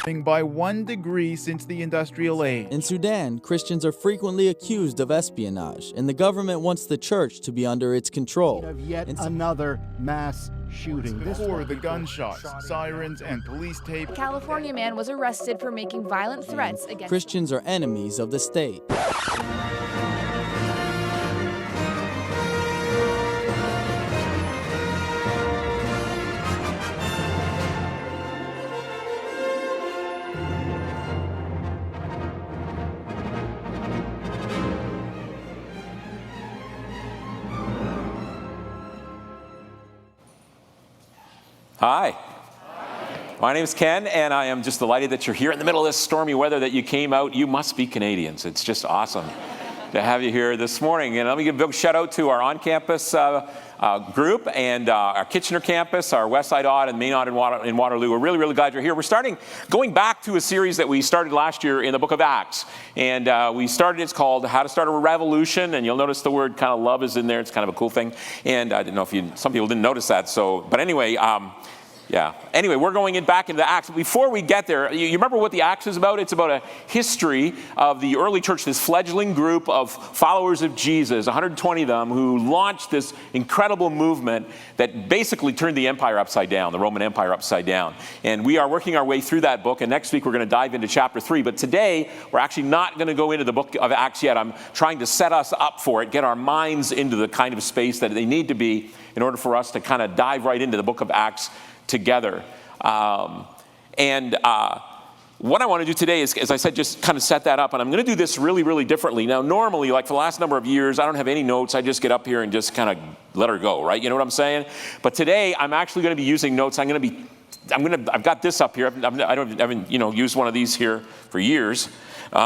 by 1 degree since the industrial age. In Sudan, Christians are frequently accused of espionage, and the government wants the church to be under its control. Of yet another mass shooting. Before the gunshots, sirens, and police tape, A California man was arrested for making violent threats against Christians are enemies of the state. Hi. My name is Ken, and I am just delighted that you're here in the middle of this stormy weather, that you came out. You must be Canadians. It's just awesome to have you here this morning. And let me give a big shout out to our on-campus group and our Kitchener campus, our Westside Odd and Main Odd in Waterloo. We're really, really glad you're here. We're going back to a series that we started last year in the book of Acts. And we started, it's called How to Start a Revolution. And you'll notice the word kind of love is in there. It's kind of a cool thing. And I didn't know if some people didn't notice that. But anyway, yeah. Anyway, we're going back into the Acts. Before we get there, you remember what the Acts is about? It's about a history of the early church, this fledgling group of followers of Jesus, 120 of them, who launched this incredible movement that basically turned the empire upside down, the Roman Empire upside down. And we are working our way through that book, and next week we're going to dive into chapter 3. But today, we're actually not going to go into the book of Acts yet. I'm trying to set us up for it, get our minds into the kind of space that they need to be in order for us to kind of dive right into the book of Acts together. What I want to do today is, as I said, just kind of set that up. And I'm going to do this really, really differently. Now, normally, like for the last number of years, I don't have any notes. I just get up here and just kind of let her go, right? You know what I'm saying? But today, I'm actually going to be using notes. I've got this up here. I haven't used one of these here for years. So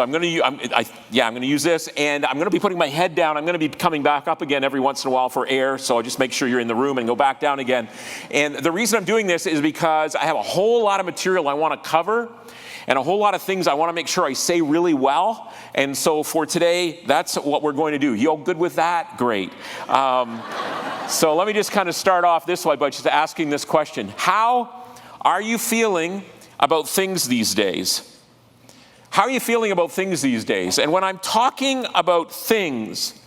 I'm going to use this, and I'm going to be putting my head down. I'm going to be coming back up again every once in a while for air, so I'll just make sure you're in the room and go back down again. And the reason I'm doing this is because I have a whole lot of material I want to cover, and a whole lot of things I want to make sure I say really well. And so for today, that's what we're going to do. You all good with that? Great. So let me just kind of start off this way by just asking this question. How are you feeling about things these days? How are you feeling about things these days? And when I'm talking about things,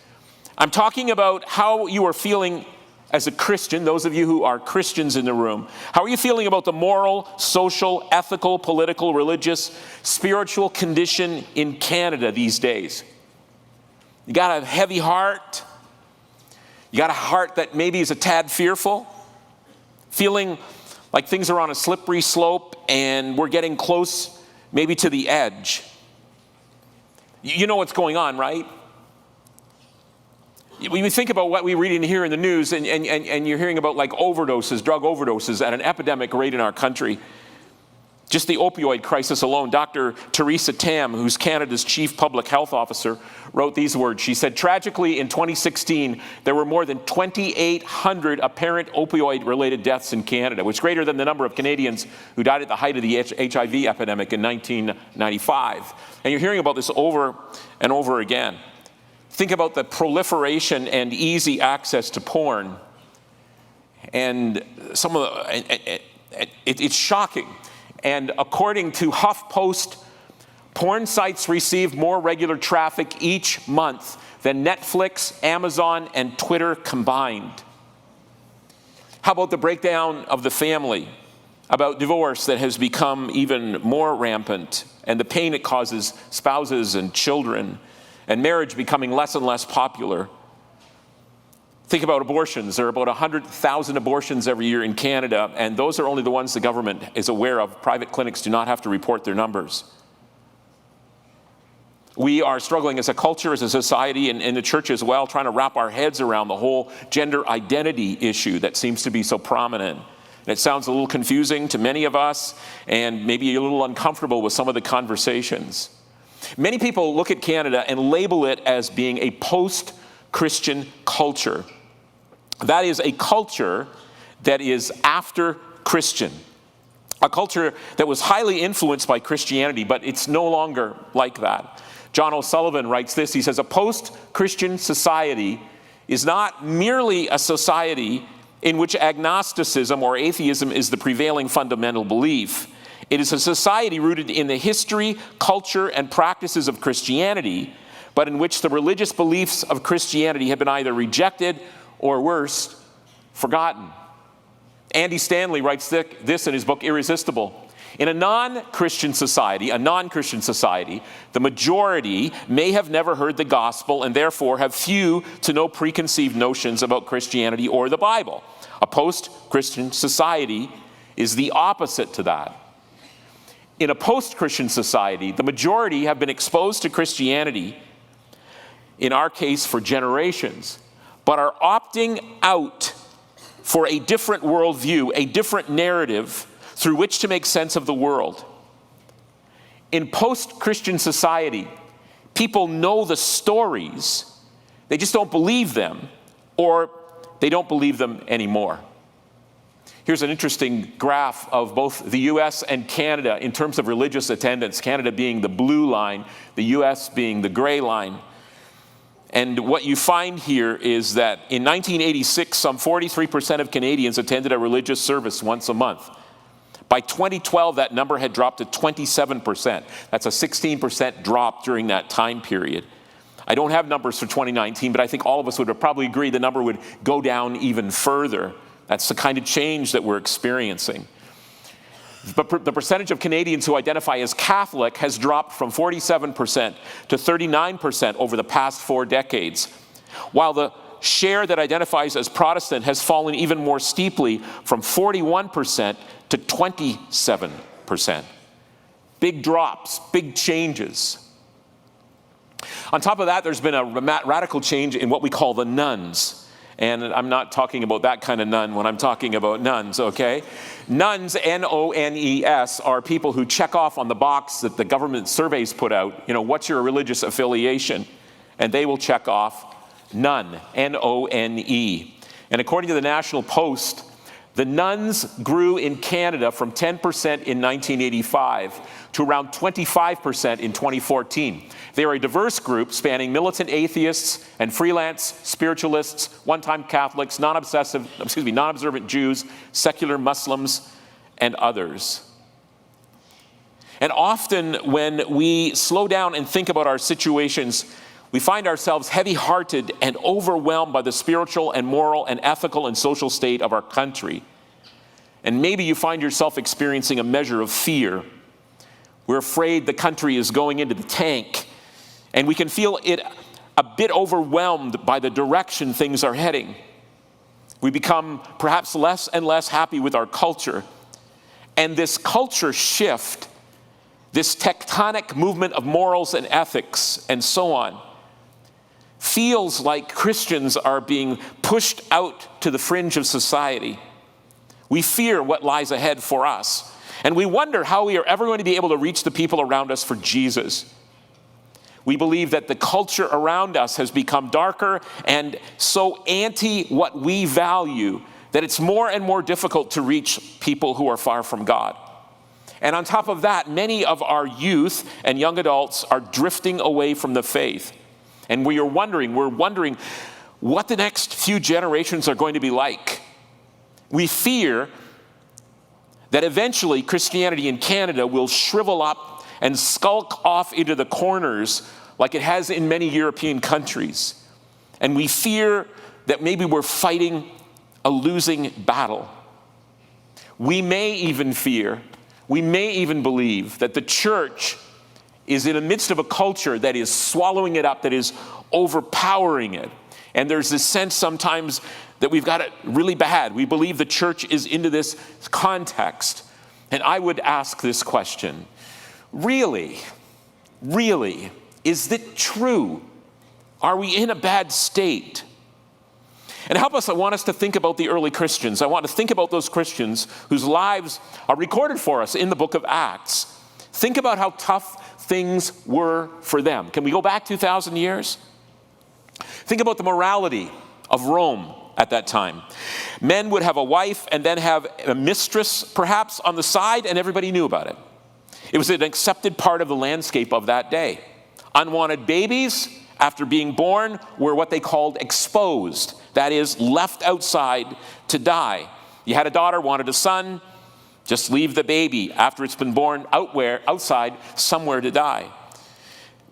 I'm talking about how you are feeling as a Christian, those of you who are Christians in the room. How are you feeling about the moral, social, ethical, political, religious, spiritual condition in Canada these days? You got a heavy heart? You got a heart that maybe is a tad fearful? Feeling like things are on a slippery slope and we're getting close maybe to the edge. You know what's going on, right? When you think about what we read in here in the news, and you're hearing about like overdoses, drug overdoses at an epidemic rate in our country. Just the opioid crisis alone, Dr. Theresa Tam, who's Canada's chief public health officer, wrote these words. She said, tragically, in 2016, there were more than 2,800 apparent opioid-related deaths in Canada, which is greater than the number of Canadians who died at the height of the HIV epidemic in 1995. And you're hearing about this over and over again. Think about the proliferation and easy access to porn. And it's shocking. And according to HuffPost, porn sites receive more regular traffic each month than Netflix, Amazon, and Twitter combined. How about the breakdown of the family? About divorce that has become even more rampant, and the pain it causes spouses and children, and marriage becoming less and less popular. Think about abortions. There are about 100,000 abortions every year in Canada, and those are only the ones the government is aware of. Private clinics do not have to report their numbers. We are struggling as a culture, as a society, and in the church as well, trying to wrap our heads around the whole gender identity issue that seems to be so prominent. And it sounds a little confusing to many of us, and maybe a little uncomfortable with some of the conversations. Many people look at Canada and label it as being a post-Christian culture. That is a culture that is after Christian. A culture that was highly influenced by Christianity, but it's no longer like that. John O'Sullivan writes this. He says, a post-Christian society is not merely a society in which agnosticism or atheism is the prevailing fundamental belief. It is a society rooted in the history, culture, and practices of Christianity, but in which the religious beliefs of Christianity have been either rejected or, worse, forgotten. Andy Stanley writes this in his book, Irresistible. In a non-Christian society, the majority may have never heard the gospel and therefore have few to no preconceived notions about Christianity or the Bible. A post-Christian society is the opposite to that. In a post-Christian society, the majority have been exposed to Christianity, in our case for generations, but are opting out for a different worldview, a different narrative through which to make sense of the world. In post-Christian society, people know the stories, they just don't believe them, or they don't believe them anymore. Here's an interesting graph of both the US and Canada in terms of religious attendance, Canada being the blue line, the US being the gray line. And what you find here is that in 1986, some 43% of Canadians attended a religious service once a month. By 2012, that number had dropped to 27%. That's a 16% drop during that time period. I don't have numbers for 2019, but I think all of us would probably agree the number would go down even further. That's the kind of change that we're experiencing. But the percentage of Canadians who identify as Catholic has dropped from 47% to 39% over the past 4 decades, while the share that identifies as Protestant has fallen even more steeply from 41% to 27%. Big drops, big changes. On top of that, there's been a radical change in what we call the nuns. And I'm not talking about that kind of nun when I'm talking about nuns, okay? Nuns, N-O-N-E-S, are people who check off on the box that the government surveys put out, what's your religious affiliation? And they will check off none, N-O-N-E. And according to the National Post, the nuns grew in Canada from 10% in 1985 to around 25% in 2014. They are a diverse group spanning militant atheists and freelance spiritualists, one-time Catholics, non-observant Jews, secular Muslims, and others. And often when we slow down and think about our situations, we find ourselves heavy-hearted and overwhelmed by the spiritual and moral and ethical and social state of our country. And maybe you find yourself experiencing a measure of fear. We're afraid the country is going into the tank, and we can feel it a bit overwhelmed by the direction things are heading. We become perhaps less and less happy with our culture. And this culture shift, this tectonic movement of morals and ethics and so on, feels like Christians are being pushed out to the fringe of society. We fear what lies ahead for us. And we wonder how we are ever going to be able to reach the people around us for Jesus. We believe that the culture around us has become darker and so anti what we value that it's more and more difficult to reach people who are far from God. And on top of that, many of our youth and young adults are drifting away from the faith. And we're wondering what the next few generations are going to be like. We fear that eventually Christianity in Canada will shrivel up and skulk off into the corners like it has in many European countries. And we fear that maybe we're fighting a losing battle. We may even believe that the church is in the midst of a culture that is swallowing it up, that is overpowering it. And there's this sense sometimes that we've got it really bad. We believe the church is into this context. And I would ask this question, really, is it true? Are we in a bad state? And to help us, I want us to think about the early Christians. I want to think about those Christians whose lives are recorded for us in the book of Acts. Think about how tough things were for them. Can we go back 2,000 years? Think about the morality of Rome at that time. Men would have a wife and then have a mistress perhaps on the side, and everybody knew about it. It was an accepted part of the landscape of that day. Unwanted babies, after being born, were what they called exposed. That is, left outside to die. You had a daughter, wanted a son, Just leave the baby after it's been born outside somewhere to die.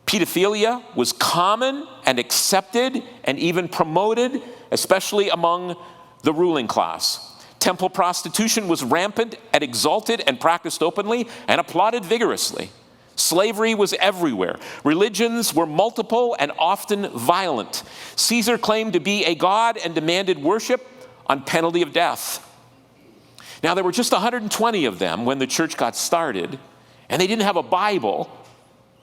Pedophilia was common and accepted and even promoted, especially among the ruling class. Temple prostitution was rampant and exalted and practiced openly and applauded vigorously. Slavery was everywhere. Religions were multiple and often violent. Caesar claimed to be a god and demanded worship on penalty of death. Now, there were just 120 of them when the church got started, and they didn't have a Bible.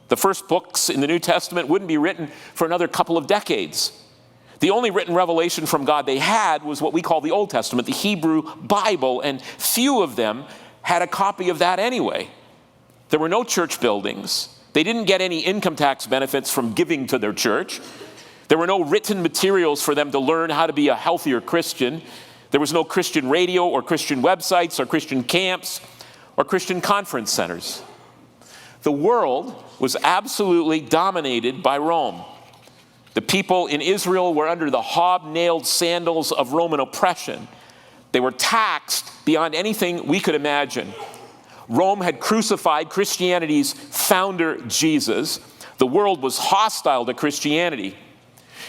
The first books in the New Testament wouldn't be written for another couple of decades. The only written revelation from God they had was what we call the Old Testament, the Hebrew Bible, and few of them had a copy of that anyway. There were no church buildings. They didn't get any income tax benefits from giving to their church. There were no written materials for them to learn how to be a healthier Christian. There was no Christian radio or Christian websites or Christian camps or Christian conference centers. The world was absolutely dominated by Rome. The people in Israel were under the hobnailed sandals of Roman oppression. They were taxed beyond anything we could imagine. Rome had crucified Christianity's founder, Jesus. The world was hostile to Christianity.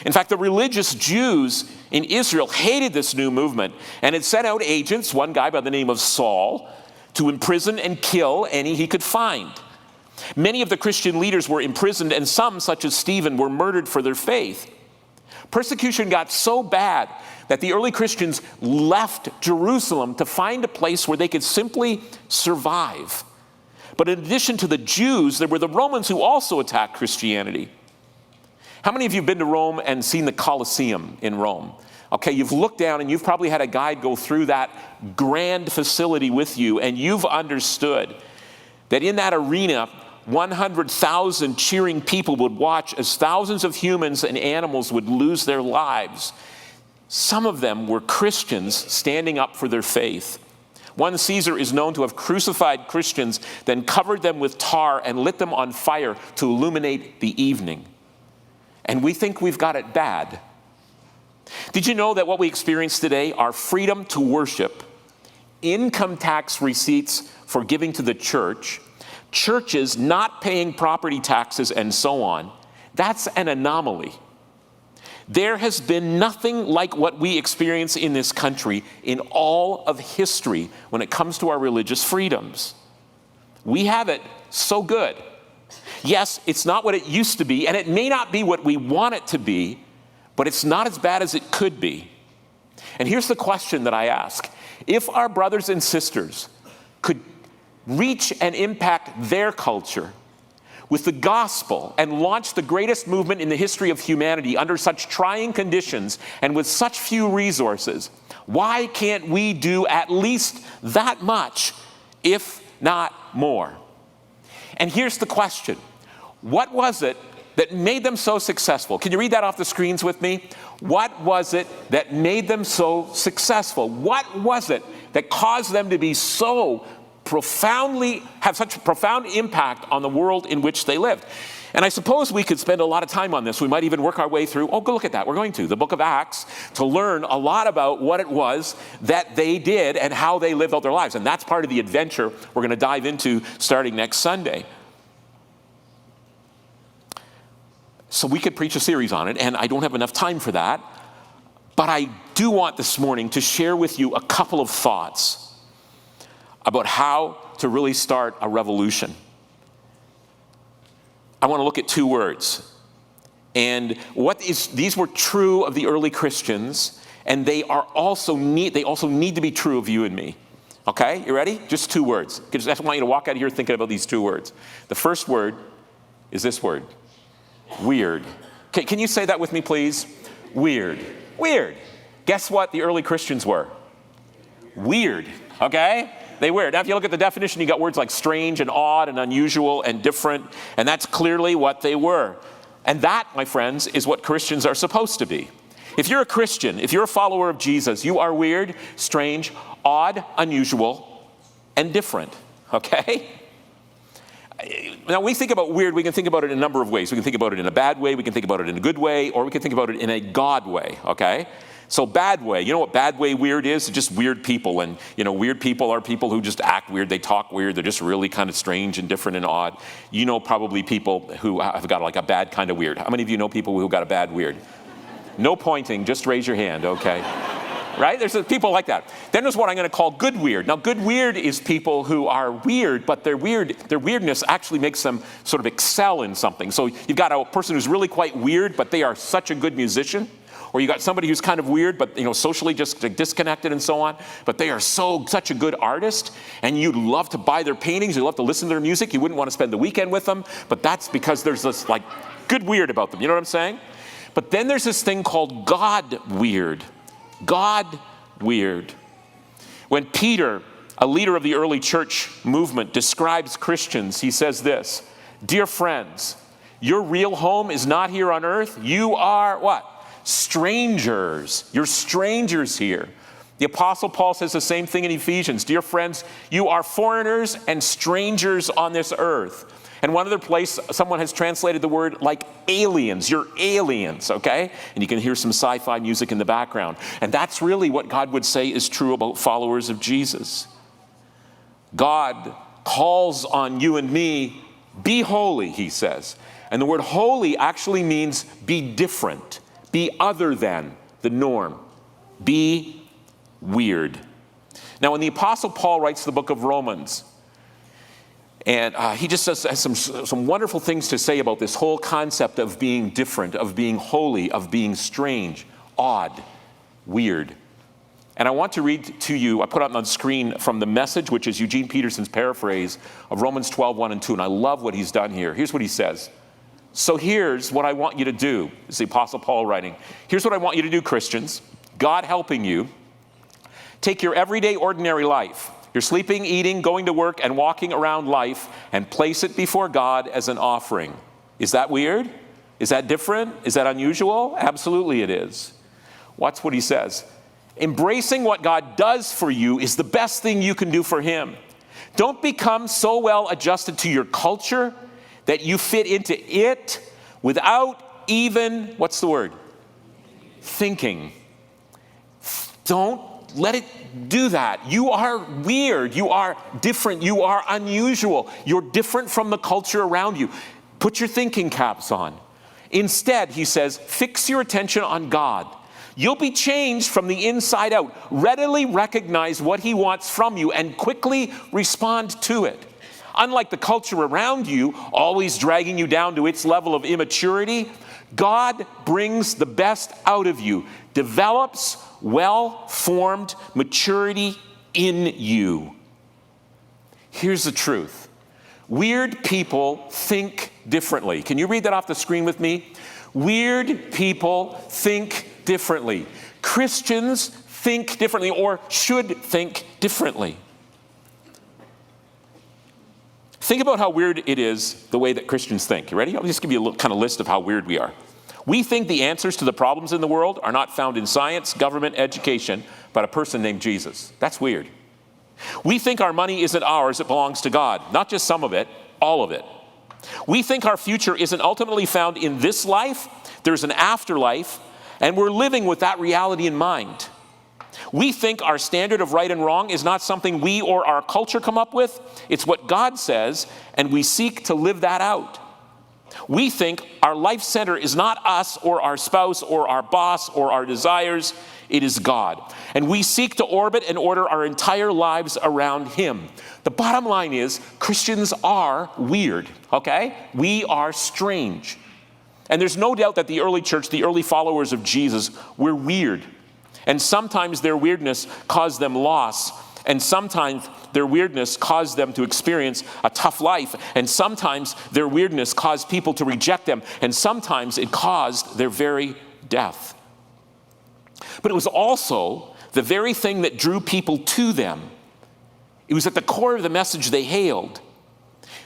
In fact, the religious Jews in Israel hated this new movement and had sent out agents, one guy by the name of Saul, to imprison and kill any he could find. Many of the Christian leaders were imprisoned, and some, such as Stephen, were murdered for their faith. Persecution got so bad that the early Christians left Jerusalem to find a place where they could simply survive. But in addition to the Jews, there were the Romans who also attacked Christianity. How many of you have been to Rome and seen the Colosseum in Rome? Okay, you've looked down and you've probably had a guide go through that grand facility with you, and you've understood that in that arena, 100,000 cheering people would watch as thousands of humans and animals would lose their lives. Some of them were Christians standing up for their faith. One Caesar is known to have crucified Christians, then covered them with tar and lit them on fire to illuminate the evening. And we think we've got it bad. Did you know that what we experience today are freedom to worship, income tax receipts for giving to the church, churches not paying property taxes, and so on? That's an anomaly. There has been nothing like what we experience in this country in all of history when it comes to our religious freedoms. We have it so good. Yes, it's not what it used to be, and it may not be what we want it to be, but it's not as bad as it could be. And here's the question that I ask. If our brothers and sisters could reach and impact their culture with the gospel and launch the greatest movement in the history of humanity under such trying conditions and with such few resources, why can't we do at least that much, if not more? And here's the question. What was it that made them so successful? Can you read that off the screens with me? What was it that made them so successful? What was it that caused them to be so have such a profound impact on the world in which they lived? And I suppose we could spend a lot of time on this. We might even work our way through, go look at that, we're going to, the book of Acts, to learn a lot about what it was that they did and how they lived out their lives. And that's part of the adventure we're going to dive into starting next Sunday. So we could preach a series on it, and I don't have enough time for that. But I do want this morning to share with you a couple of thoughts about how to really start a revolution. I want to look at two words. And these were true of the early Christians, and they also need to be true of you and me. Okay, you ready? Just two words. I just want you to walk out of here thinking about these two words. The first word is this word. Weird. Okay, can you say that with me, please? Weird. Weird. Guess what the early Christians were? Weird. Okay? They were. Now, if you look at the definition, you got words like strange and odd and unusual and different, and that's clearly what they were. And that, my friends, is what Christians are supposed to be. If you're a Christian, if you're a follower of Jesus, you are weird, strange, odd, unusual, and different. Okay? Now, we think about weird, we can think about it in a number of ways. We can think about it in a bad way, we can think about it in a good way, or we can think about it in a God way, okay? So bad way, you know what bad way weird is? It's just weird people. And weird people are people who just act weird, they talk weird, they're just really kind of strange and different and odd. You know probably people who have got like a bad kind of weird. How many of you know people who got a bad weird? No pointing, just raise your hand, okay? Right? There's people like that. Then there's what I'm going to call good weird. Now good weird is people who are weird, but their weirdness actually makes them sort of excel in something. So you've got a person who's really quite weird, but they are such a good musician. Or you got somebody who's kind of weird, but socially just disconnected and so on, but they are such a good artist, and you'd love to buy their paintings, you'd love to listen to their music, you wouldn't want to spend the weekend with them, but that's because there's this like good weird about them, you know what I'm saying? But then there's this thing called God weird. God weird. When Peter, a leader of the early church movement, describes Christians, he says this: "Dear friends, your real home is not here on earth. You are" what? "Strangers." You're strangers here. The Apostle Paul says the same thing in Ephesians. "Dear friends, you are foreigners and strangers on this earth." And one other place, someone has translated the word like aliens. You're aliens, okay? And you can hear some sci-fi music in the background. And that's really what God would say is true about followers of Jesus. God calls on you and me, be holy, he says. And the word holy actually means be different, be other than the norm, be weird. Now, when the Apostle Paul writes the book of Romans, and he just has some wonderful things to say about this whole concept of being different, of being holy, of being strange, odd, weird. And I want to read to you, I put up on the screen from the Message, which is Eugene Peterson's paraphrase of Romans 12, 1 and 2. And I love what he's done here. Here's what he says. "So here's what I want you to do." This is the Apostle Paul writing. "Here's what I want you to do, Christians, God helping you. Take your everyday, ordinary life, your sleeping, eating, going to work, and walking around life, and place it before God as an offering." Is that weird? Is that different? Is that unusual? Absolutely it is. Watch what he says. "Embracing what God does for you is the best thing you can do for him. Don't become so well adjusted to your culture that you fit into it without even," what's the word? "Thinking." Don't let it do that. You are weird. You are different. You are unusual. You're different from the culture around you. Put your thinking caps on. Instead, he says, fix your attention on God. You'll be changed from the inside out. Readily recognize what he wants from you and quickly respond to it. Unlike the culture around you, always dragging you down to its level of immaturity, God brings the best out of you, develops well-formed maturity in you. Here's the truth. Weird people think differently. Can you read that off the screen with me? Weird people think differently. Christians think differently, or should think differently. Think about how weird it is the way that Christians think. You ready? I'll just give you a little kind of list of how weird we are. We think the answers to the problems in the world are not found in science, government, education, but a person named Jesus. That's weird. We think our money isn't ours, it belongs to God. Not just some of it, all of it. We think our future isn't ultimately found in this life, there's an afterlife, and we're living with that reality in mind. We think our standard of right and wrong is not something we or our culture come up with, it's what God says, and we seek to live that out. We think our life center is not us or our spouse or our boss or our desires, it is God. And we seek to orbit and order our entire lives around him. The bottom line is, Christians are weird, okay? We are strange. And there's no doubt that the early church, the early followers of Jesus, were weird. And sometimes their weirdness caused them loss. And sometimes their weirdness caused them to experience a tough life. And sometimes their weirdness caused people to reject them. And sometimes it caused their very death. But it was also the very thing that drew people to them. It was at the core of the message they hailed.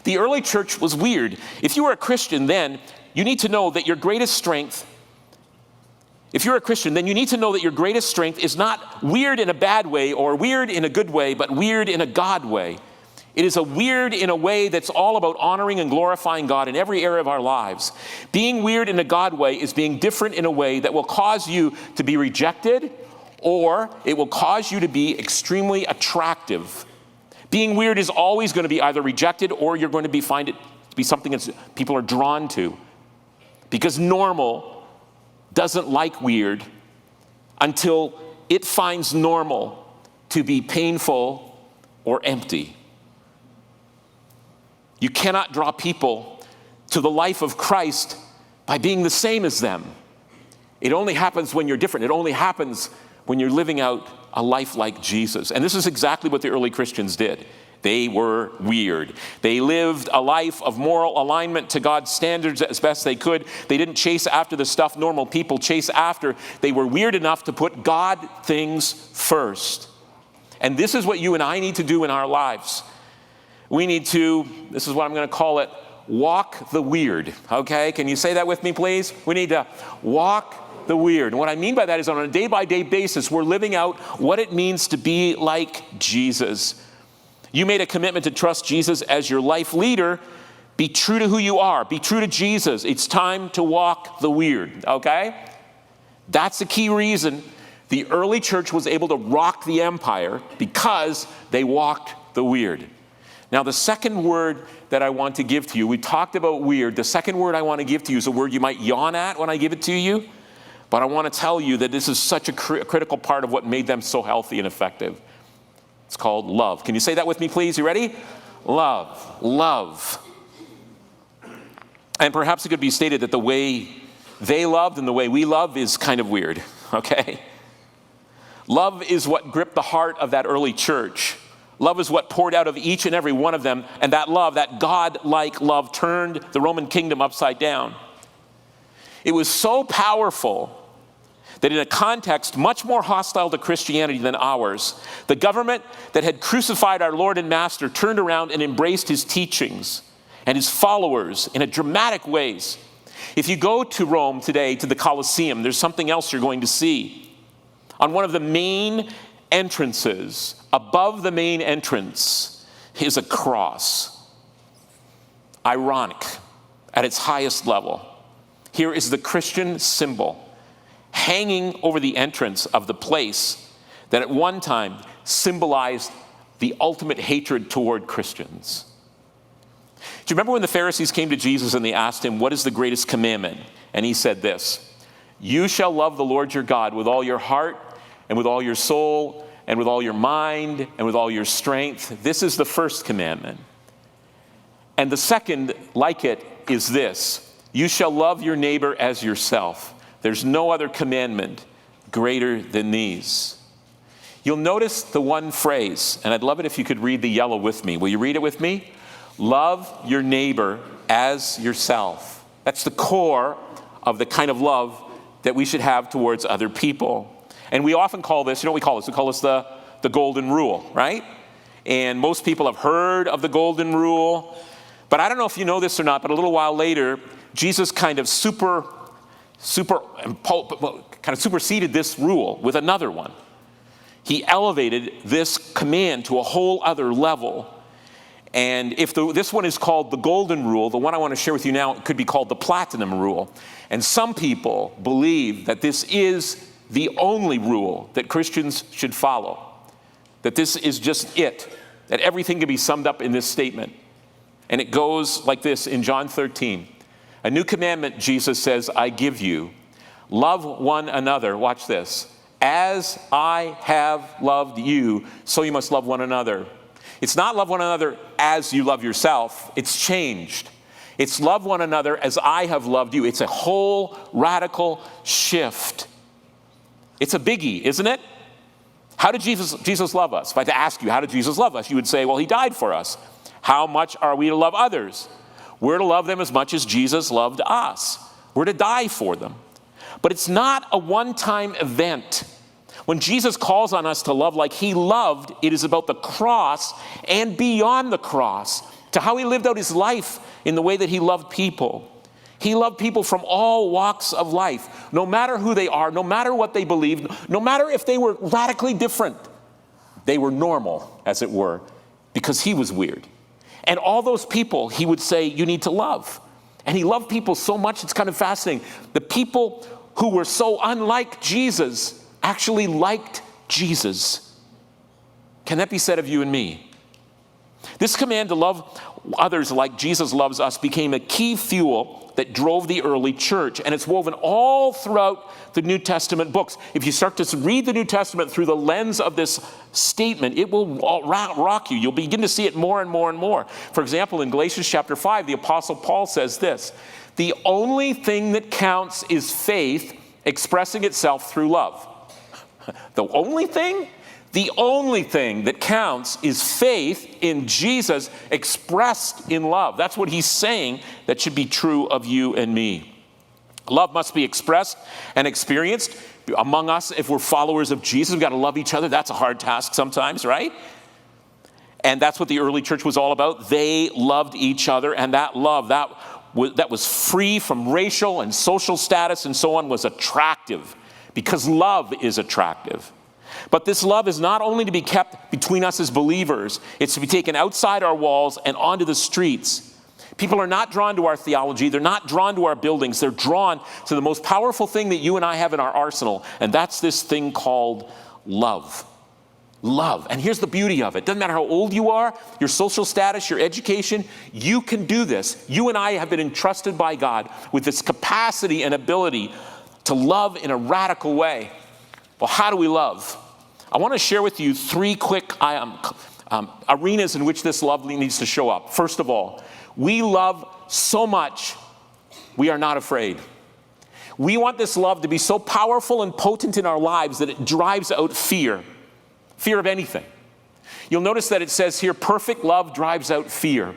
The early church was weird. If you were a Christian then, you need to know that your greatest strength, if you're a Christian, then you need to know that your greatest strength is not weird in a bad way or weird in a good way, but weird in a God way. It is a weird in a way that's all about honoring and glorifying God in every area of our lives. Being weird in a God way is being different in a way that will cause you to be rejected, or it will cause you to be extremely attractive. Being weird is always going to be either rejected, or you're going to find it to be something that people are drawn to. Because normal doesn't like weird until it finds normal to be painful or empty. You cannot draw people to the life of Christ by being the same as them. It only happens when you're different. It only happens when you're living out a life like Jesus. And this is exactly what the early Christians did. They were weird. They lived a life of moral alignment to God's standards as best they could. They didn't chase after the stuff normal people chase after. They were weird enough to put God things first. And this is what you and I need to do in our lives. We need to, this is what I'm going to call it, walk the weird. Okay? Can you say that with me, please? We need to walk the weird. And what I mean by that is on a day-by-day basis, we're living out what it means to be like Jesus. You made a commitment to trust Jesus as your life leader. Be true to who you are. Be true to Jesus. It's time to walk the weird, okay? That's the key reason the early church was able to rock the empire, because they walked the weird. Now, the second word that I want to give to you, we talked about weird. The second word I want to give to you is a word you might yawn at when I give it to you, but I want to tell you that this is such a critical part of what made them so healthy and effective. It's called love. Can you say that with me, please? You ready? Love. Love. And perhaps it could be stated that the way they loved and the way we love is kind of weird, okay? Love is what gripped the heart of that early church. Love is what poured out of each and every one of them, and that love, that God-like love, turned the Roman kingdom upside down. It was so powerful that in a context much more hostile to Christianity than ours, the government that had crucified our Lord and Master turned around and embraced his teachings and his followers in a dramatic ways. If you go to Rome today, to the Colosseum, there's something else you're going to see. On one of the main entrances, above the main entrance, is a cross. Ironic at its highest level. Here is the Christian symbol hanging over the entrance of the place that at one time symbolized the ultimate hatred toward Christians. Do you remember when the Pharisees came to Jesus and they asked him, what is the greatest commandment? And he said this, you shall love the Lord your God with all your heart and with all your soul and with all your mind and with all your strength. This is the first commandment. And the second, like it, is this, you shall love your neighbor as yourself. There's no other commandment greater than these. You'll notice the one phrase, and I'd love it if you could read the yellow with me. Will you read it with me? Love your neighbor as yourself. That's the core of the kind of love that we should have towards other people. And we often call this, you know what we call this? We call this the golden rule, right? And most people have heard of the golden rule. But I don't know if you know this or not, but a little while later, Jesus kind of superseded this rule with another one. He elevated this command to a whole other level. And if this one is called the golden rule, the one I want to share with you now could be called the platinum rule. And some people believe that this is the only rule that Christians should follow. That this is just it. That everything can be summed up in this statement. And it goes like this in John 13. A new commandment, Jesus says, I give you. Love one another. Watch this. As I have loved you, so you must love one another. It's not love one another as you love yourself. It's changed. It's love one another as I have loved you. It's a whole radical shift. It's a biggie, isn't it? How did Jesus love us? If I had to ask you, how did Jesus love us? You would say, well, he died for us. How much are we to love others? We're to love them as much as Jesus loved us. We're to die for them. But it's not a one-time event. When Jesus calls on us to love like he loved, it is about the cross and beyond the cross, to how he lived out his life in the way that he loved people. He loved people from all walks of life, no matter who they are, no matter what they believed, no matter if they were radically different. They were normal, as it were, because he was weird. And all those people, he would say, you need to love. And he loved people so much, it's kind of fascinating. The people who were so unlike Jesus actually liked Jesus. Can that be said of you and me? This command to love others like Jesus loves us became a key fuel that drove the early church, and it's woven all throughout the New Testament books. If you start to read the New Testament through the lens of this statement, it will rock you. You'll begin to see it more and more and more. For example, in Galatians chapter 5, the Apostle Paul says this: the only thing that counts is faith expressing itself through love. The only thing? The only thing that counts is faith in Jesus expressed in love. That's what he's saying that should be true of you and me. Love must be expressed and experienced among us. If we're followers of Jesus, we've got to love each other. That's a hard task sometimes, right? And that's what the early church was all about. They loved each other, and that love, that was free from racial and social status and so on, was attractive, because love is attractive. But this love is not only to be kept between us as believers, it's to be taken outside our walls and onto the streets. People are not drawn to our theology, they're not drawn to our buildings, they're drawn to the most powerful thing that you and I have in our arsenal, and that's this thing called love. Love. And here's the beauty of it. Doesn't matter how old you are, your social status, your education, you can do this. You and I have been entrusted by God with this capacity and ability to love in a radical way. Well, how do we love? I want to share with you three quick arenas in which this love needs to show up. First of all, we love so much, we are not afraid. We want this love to be so powerful and potent in our lives that it drives out fear. Fear of anything. You'll notice that it says here, perfect love drives out fear.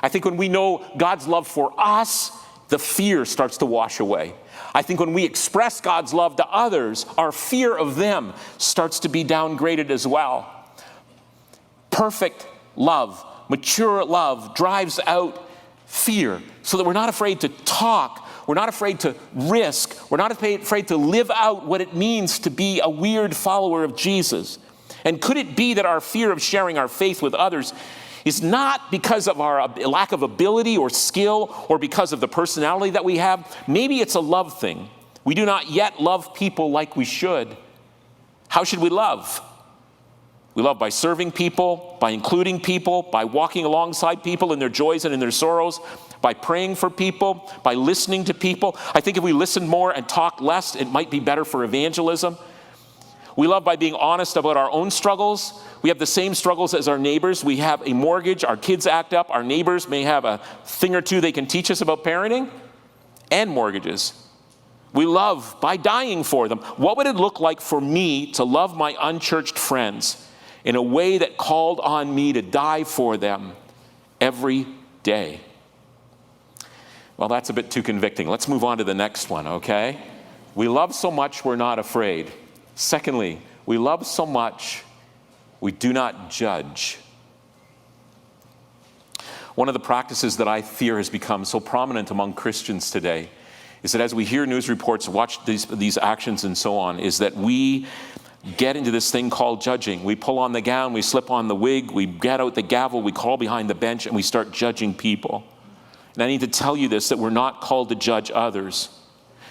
I think when we know God's love for us, the fear starts to wash away. I think when we express God's love to others, our fear of them starts to be downgraded as well. Perfect love, mature love drives out fear so that we're not afraid to talk, we're not afraid to risk, we're not afraid to live out what it means to be a weird follower of Jesus. And could it be that our fear of sharing our faith with others is not because of our lack of ability or skill or because of the personality that we have? Maybe it's a love thing. We do not yet love people like we should. How should we love? We love by serving people, by including people, by walking alongside people in their joys and in their sorrows, by praying for people, by listening to people. I think if we listen more and talk less, it might be better for evangelism. We love by being honest about our own struggles. We have the same struggles as our neighbors. We have a mortgage, our kids act up, our neighbors may have a thing or two they can teach us about parenting and mortgages. We love by dying for them. What would it look like for me to love my unchurched friends in a way that called on me to die for them every day? Well, that's a bit too convicting. Let's move on to the next one, okay? We love so much we're not afraid. Secondly, we love so much we do not judge. One of the practices that I fear has become so prominent among Christians today is that as we hear news reports, watch these actions and so on, is that we get into this thing called judging. We pull on the gown, we slip on the wig, we get out the gavel, we crawl behind the bench, and we start judging people. And I need to tell you this, that we're not called to judge others.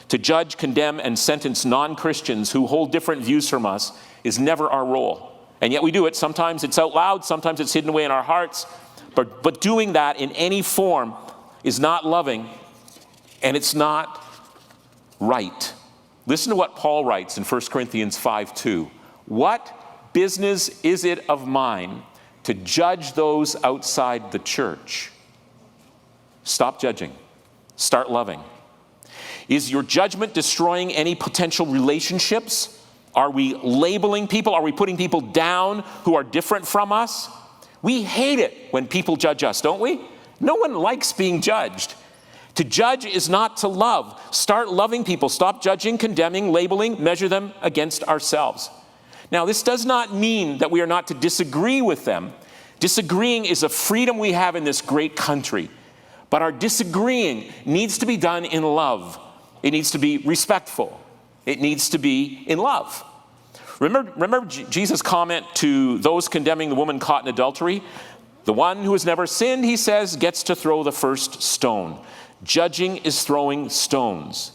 To judge, condemn, and sentence non-Christians who hold different views from us is never our role. And yet we do it. Sometimes it's out loud, sometimes it's hidden away in our hearts. But doing that in any form is not loving, and it's not right. Listen to what Paul writes in 1 Corinthians 5:2. What business is it of mine to judge those outside the church? Stop judging. Start loving. Is your judgment destroying any potential relationships? Are we labeling people? Are we putting people down who are different from us? We hate it when people judge us, don't we? No one likes being judged. To judge is not to love. Start loving people. Stop judging, condemning, labeling, measure them against ourselves. Now, this does not mean that we are not to disagree with them. Disagreeing is a freedom we have in this great country. But our disagreeing needs to be done in love. It needs to be respectful. It needs to be in love. Remember Jesus' comment to those condemning the woman caught in adultery? The one who has never sinned, he says, gets to throw the first stone. Judging is throwing stones.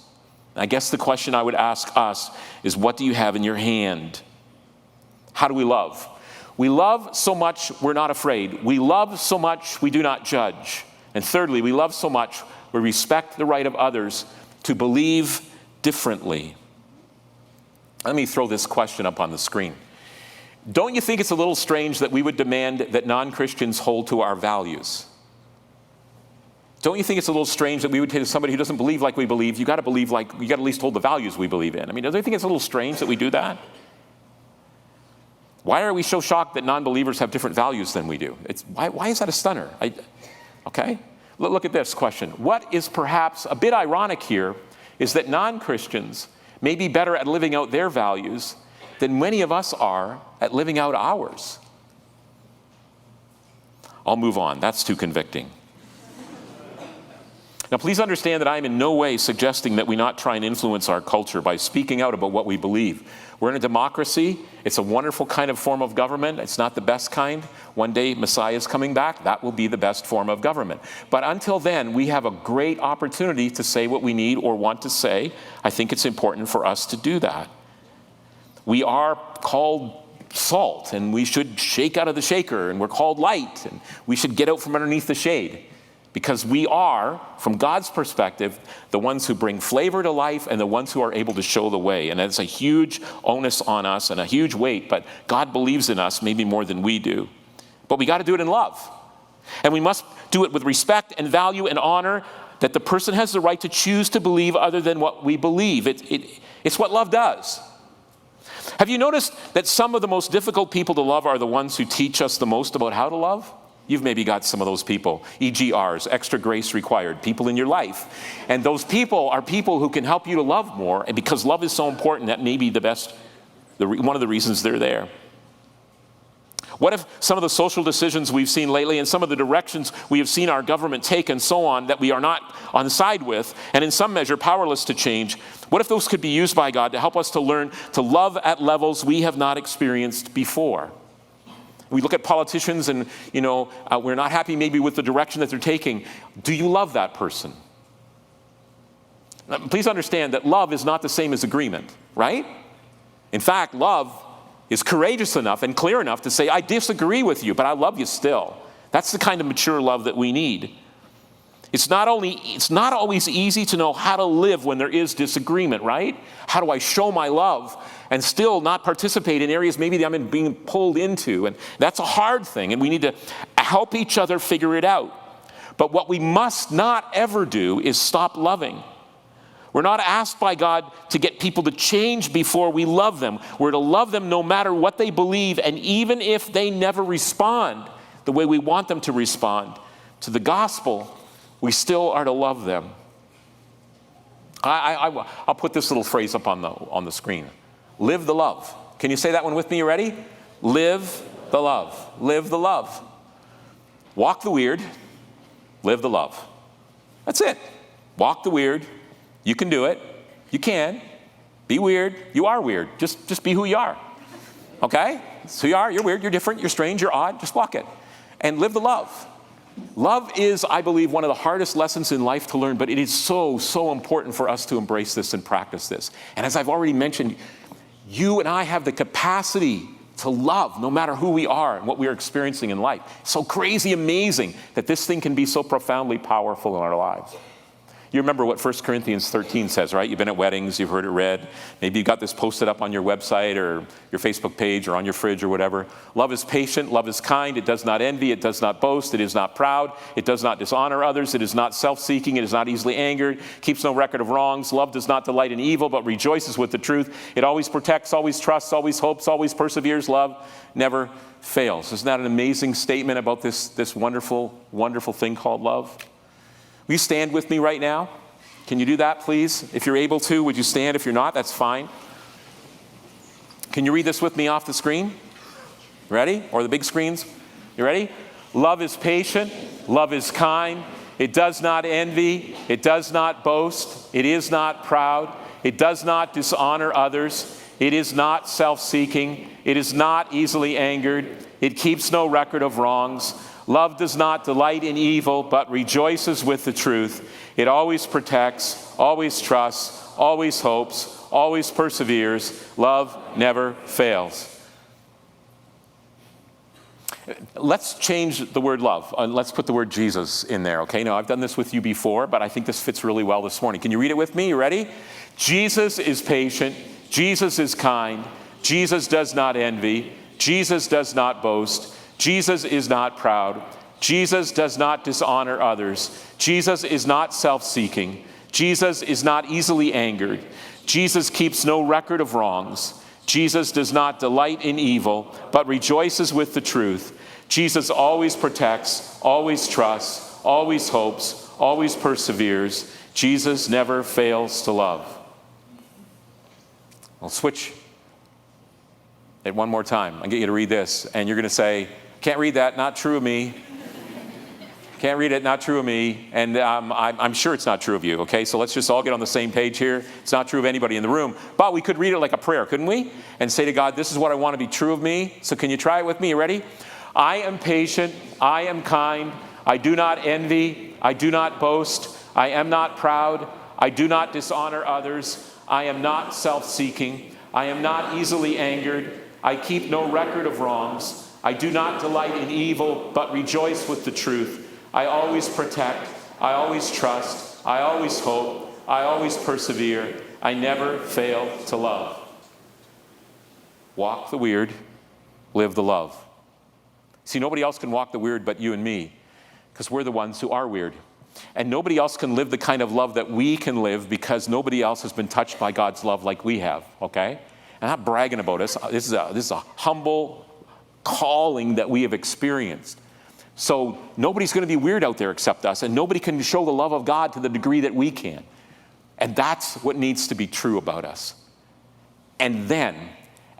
I guess the question I would ask us is, what do you have in your hand? How do we love? We love so much we're not afraid. We love so much we do not judge. And thirdly, we love so much we respect the right of others to believe differently. Let me throw this question up on the screen. Don't you think it's a little strange that we would demand that non-Christians hold to our values? Don't you think it's a little strange that we would tell somebody who doesn't believe like we believe, you got to believe like, you got to at least hold the values we believe in? I mean, don't you think it's a little strange that we do that? Why are we so shocked that non-believers have different values than we do? Why is that a stunner? Okay? Look at this question. What is perhaps a bit ironic here is that non-Christians may be better at living out their values than many of us are at living out ours. I'll move on. That's too convicting. Now, please understand that I am in no way suggesting that we not try and influence our culture by speaking out about what we believe. We're in a democracy. It's a wonderful kind of form of government. It's not the best kind. One day, Messiah is coming back. That will be the best form of government. But until then, we have a great opportunity to say what we need or want to say. I think it's important for us to do that. We are called salt, and we should shake out of the shaker, and we're called light, and we should get out from underneath the shade. Because we are, from God's perspective, the ones who bring flavor to life and the ones who are able to show the way. And it's a huge onus on us and a huge weight, but God believes in us maybe more than we do. But we got to do it in love. And we must do it with respect and value and honor that the person has the right to choose to believe other than what we believe. It's what love does. Have you noticed that some of the most difficult people to love are the ones who teach us the most about how to love? You've maybe got some of those people, EGRs, extra grace required, people in your life. And those people are people who can help you to love more, and because love is so important, that may be one of the reasons they're there. What if some of the social decisions we've seen lately and some of the directions we have seen our government take and so on that we are not on side with, and in some measure powerless to change, what if those could be used by God to help us to learn to love at levels we have not experienced before? We look at politicians and, we're not happy maybe with the direction that they're taking. Do you love that person? Now, please understand that love is not the same as agreement, right? In fact, love is courageous enough and clear enough to say, I disagree with you, but I love you still. That's the kind of mature love that we need. It's not always easy to know how to live when there is disagreement, right? How do I show my love and still not participate in areas maybe that I'm being pulled into? And that's a hard thing, and we need to help each other figure it out. But what we must not ever do is stop loving. We're not asked by God to get people to change before we love them. We're to love them no matter what they believe, and even if they never respond the way we want them to respond to the gospel, we still are to love them. I'll put this little phrase up on the screen. Live the love. Can you say that one with me? You ready? Live the love. Live the love. Walk the weird. Live the love. That's it. Walk the weird. You can do it. You can. Be weird. You are weird. Just be who you are. Okay? It's who you are. You're weird. You're different. You're strange. You're odd. Just walk it. And live the love. Love is, I believe, one of the hardest lessons in life to learn, but it is so, so important for us to embrace this and practice this. And as I've already mentioned, you and I have the capacity to love no matter who we are and what we are experiencing in life. It's so crazy amazing that this thing can be so profoundly powerful in our lives. You remember what 1 Corinthians 13 says, right? You've been at weddings, you've heard it read. Maybe you got this posted up on your website or your Facebook page or on your fridge or whatever. Love is patient, love is kind, it does not envy, it does not boast, it is not proud, it does not dishonor others, it is not self-seeking, it is not easily angered, keeps no record of wrongs. Love does not delight in evil, but rejoices with the truth. It always protects, always trusts, always hopes, always perseveres. Love never fails. Isn't that an amazing statement about this wonderful, wonderful thing called love? Will you stand with me right now? Can you do that, please? If you're able to, would you stand? If you're not, that's fine. Can you read this with me off the screen? Ready? Or the big screens? You ready? Love is patient. Love is kind. It does not envy. It does not boast. It is not proud. It does not dishonor others. It is not self-seeking. It is not easily angered. It keeps no record of wrongs. Love does not delight in evil, but rejoices with the truth. It always protects, always trusts, always hopes, always perseveres. Love never fails. Let's change the word love. Let's put the word Jesus in there, okay? Now, I've done this with you before, but I think this fits really well this morning. Can you read it with me? You ready? Jesus is patient. Jesus is kind. Jesus does not envy. Jesus does not boast. Jesus is not proud. Jesus does not dishonor others. Jesus is not self-seeking. Jesus is not easily angered. Jesus keeps no record of wrongs. Jesus does not delight in evil, but rejoices with the truth. Jesus always protects, always trusts, always hopes, always perseveres. Jesus never fails to love. I'll switch it one more time. I'll get you to read this, and you're going to say, can't read that, not true of me. Can't read it, not true of me. And I'm sure it's not true of you, okay? So let's just all get on the same page here. It's not true of anybody in the room. But we could read it like a prayer, couldn't we? And say to God, this is what I want to be true of me. So can you try it with me? You ready? I am patient. I am kind. I do not envy. I do not boast. I am not proud. I do not dishonor others. I am not self-seeking. I am not easily angered. I keep no record of wrongs. I do not delight in evil, but rejoice with the truth. I always protect, I always trust, I always hope, I always persevere. I never fail to love. Walk the weird, live the love. See, nobody else can walk the weird but you and me, because we're the ones who are weird. And nobody else can live the kind of love that we can live because nobody else has been touched by God's love like we have, okay? I'm not bragging about us. This is a humble calling that we have experienced. So nobody's going to be weird out there except us, and nobody can show the love of God to the degree that we can. And that's what needs to be true about us. And then,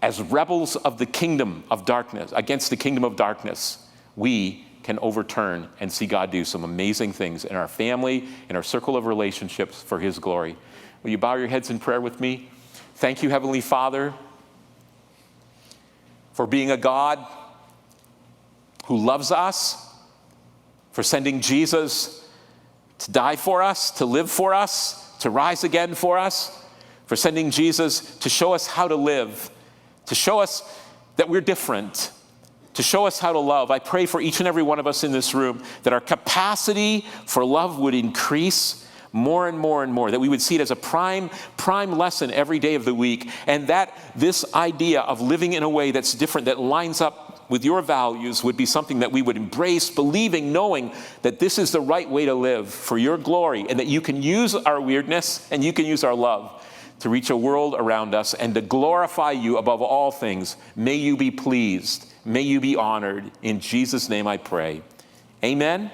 as rebels of the kingdom of darkness, against the kingdom of darkness, we can overturn and see God do some amazing things in our family, in our circle of relationships for His glory. Will you bow your heads in prayer with me? Thank you, Heavenly Father, for being a God who loves us, for sending Jesus to die for us, to live for us, to rise again for us, for sending Jesus to show us how to live, to show us that we're different, to show us how to love. I pray for each and every one of us in this room that our capacity for love would increase more and more and more, that we would see it as a prime lesson every day of the week, and that this idea of living in a way that's different, that lines up with your values, would be something that we would embrace, believing, knowing that this is the right way to live for your glory, and that you can use our weirdness and you can use our love to reach a world around us and to glorify you above all things. May you be pleased. May you be honored. In Jesus' name I pray. Amen.